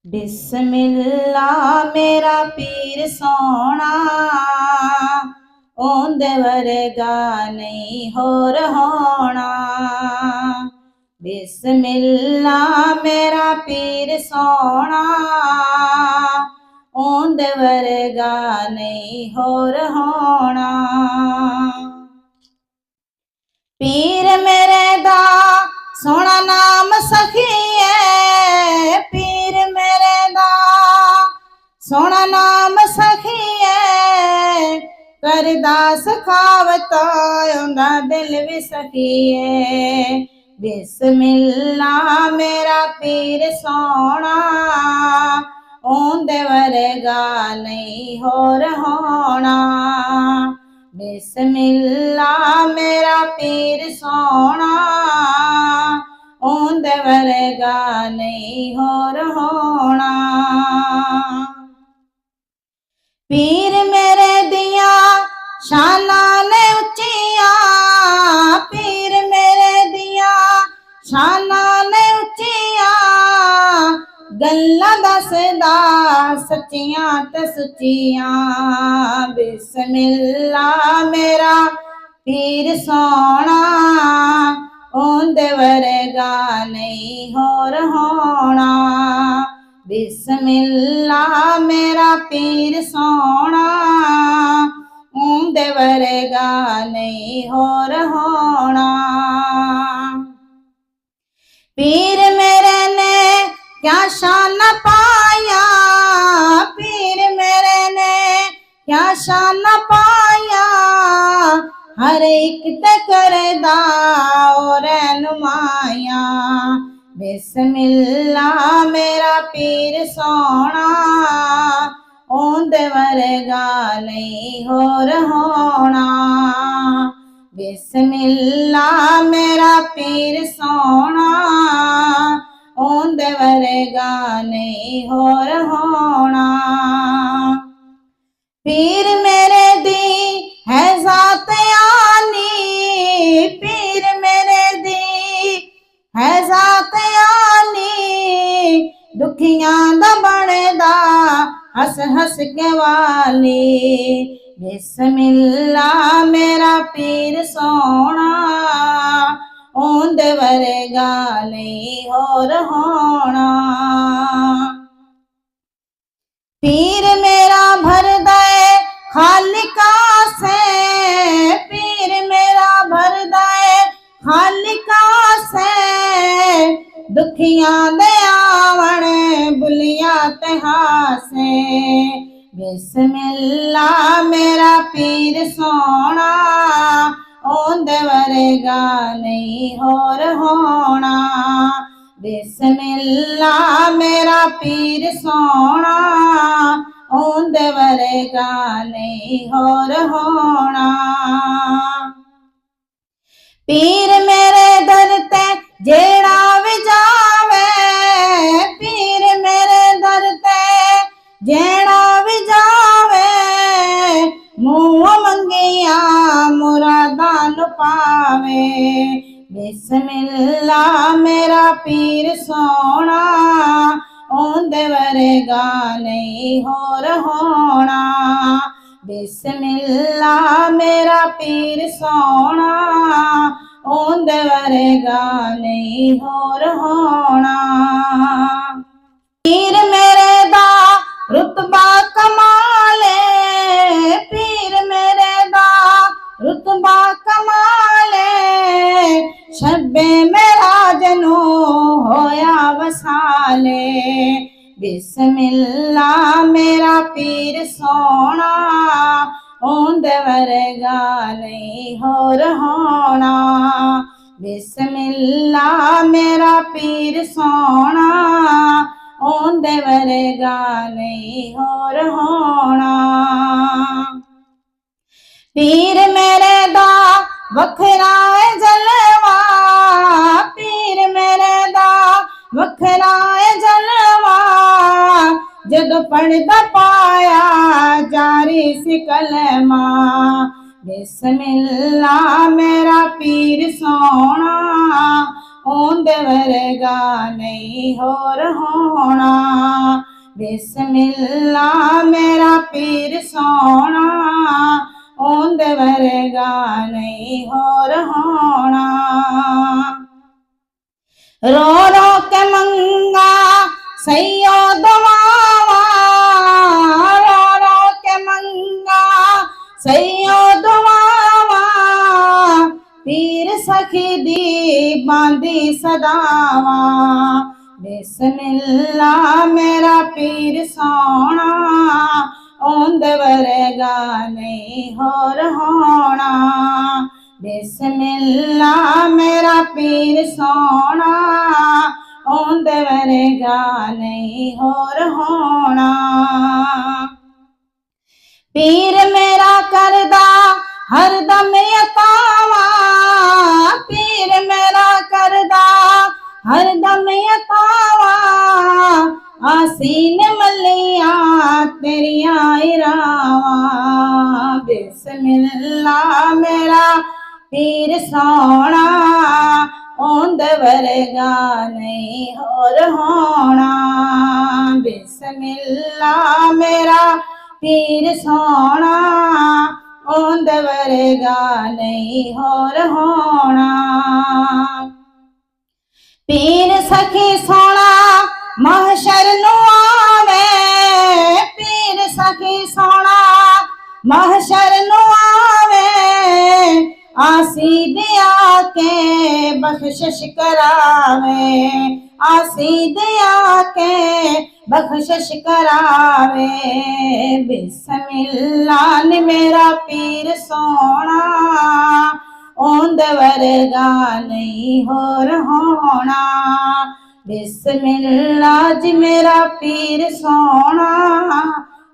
बिस्मिल्ला मेरा पीर सोना, ओंदे वर्गा नहीं होर होना। बिस्मिल्ला मेरा पीर सोना, ओंदे वर्गा नहीं होर होना। पीर मेरे दा सोना नाम सखिए, पीर मेरे दा सोना नाम सखिए, करदा सखावत उंदा दिल भी सखिए। बिस्मिल्ला मेरा पीर सोना, ओंदे वर्गा नहीं होर होना। बिस्मिल्ला मेरा पीर सोना, ओंदे वर्गा नहीं होर होना। पीर मेरे दिया शाना ने उच्चिया, पीर मेरे दिया शाना ने उच्चिया, गल्लां दसदा सच्चियां ते सुच्चियां। बिस्मिल्ला मेरा पीर सोना, ओंदे वर्गा नहीं होर होना। बिस्मिल्ला मेरा पीर सोना, ओंदे वर्गा नहीं होर होना। पीर मेरे ने क्या शान पाया, पीर मेरे ने क्या शान पाया, हर एक ते करदा रहनुमाया। बिस्मिल्ला मेरा पीर सोना, ओंदे वर्गा नहीं होर होना। बिस्मिल्ला मेरा पीर सोना, ओंदे वर्गा नहीं होर होना। पीर मेरे दी है जात आनी, पीर मेरे दी है जात आनी, दुखियां दा बनदा हस हस के वाली। बिस्मिल्ला मेरा पीर सोना, ओंदे वर्गा नहीं होर होना। पीर मेरा भर दे खालिका से, पीर मेरा भर दे खालिका से, दुखियां दे आवण बुलिया ते हासे। बिस्मिल्ला मेरा पीर सोना, ओंदे वर्गा नहीं होर होना। बिस्मिल्ला मेरा पीर सोना, ओंदे वर्गा नहीं होर होना। पीर मेरे दर ते जेड़ा भी जावे, पीर मेरे दर ते जेड़ा भी जावे, मुँह मंगिया मुरादां नूं पावे। बिस्मिल्ला मेरा पीर सोना, ओंदे वर्गा नहीं होर होना। बिस्मिल्ला मेरा पीर सोना, ओंदे वर्गा नहीं होर होना। पीर मेरे दा रुतबा कमाले, पीर मेरे दा रुतबा कमाले, शब्बे मेराज नूं होया वसाले। बिस्मिल्ला मेरा पीर सोना, ओंदे वर्गा नहीं होर होना। बिस्मिल्ला मेरा पीर सोना, ओंदे वर्गा नहीं होर होना। पीर मेरे दा वखरा जलवा, पीर मेरे दा वखरा जलवा, जदों पढ़दा पाया जारी सी कलमा। बिस्मिल्ला मेरा पीर सोना, ओंदे वर्गा नहीं होर होना। बिस्मिल्ला मेरा पीर सोना, ओंदे वर्गा नहीं होर होना। रो रो के मंगा सैयो दुआवा, रो रो के मंगा सैयो दुआवा, पीर सखी दी बांदी सदावा। बिस्मिल्ला मेरा पीर सोना, ओंदे वर्गा नहीं होर होना। बिस्मिल्ला मेरा पीर सोना, ओंदे वर्गा नहीं होर होना। पीर मेरा करदा हरदम यतावा, पीर मेरा करदा हरदम यतावा, आसीन मलिया तेरिया इरावा। बिस्मिल्ला मेरा पीर सोना, ओंदे वर्गा नहीं होर होना। बिस्मिल्ला मेरा पीर सोना, ओंदे वर्गा नहीं होर होना। पीर सखी सोना महशर नू आवे, पीर सखी सोना महशर नू आवे, आसी दिया के बख्शिश करावे, आसी दिया के बख्शिश करावे। बिस्मिल्ला ने मेरा पीर सोना, ओंदे वर्गा नहीं होर होना। बिस्मिल्ला जी मेरा पीर सोना,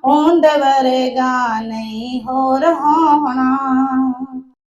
ओंदे वर्गा नहीं होर होना।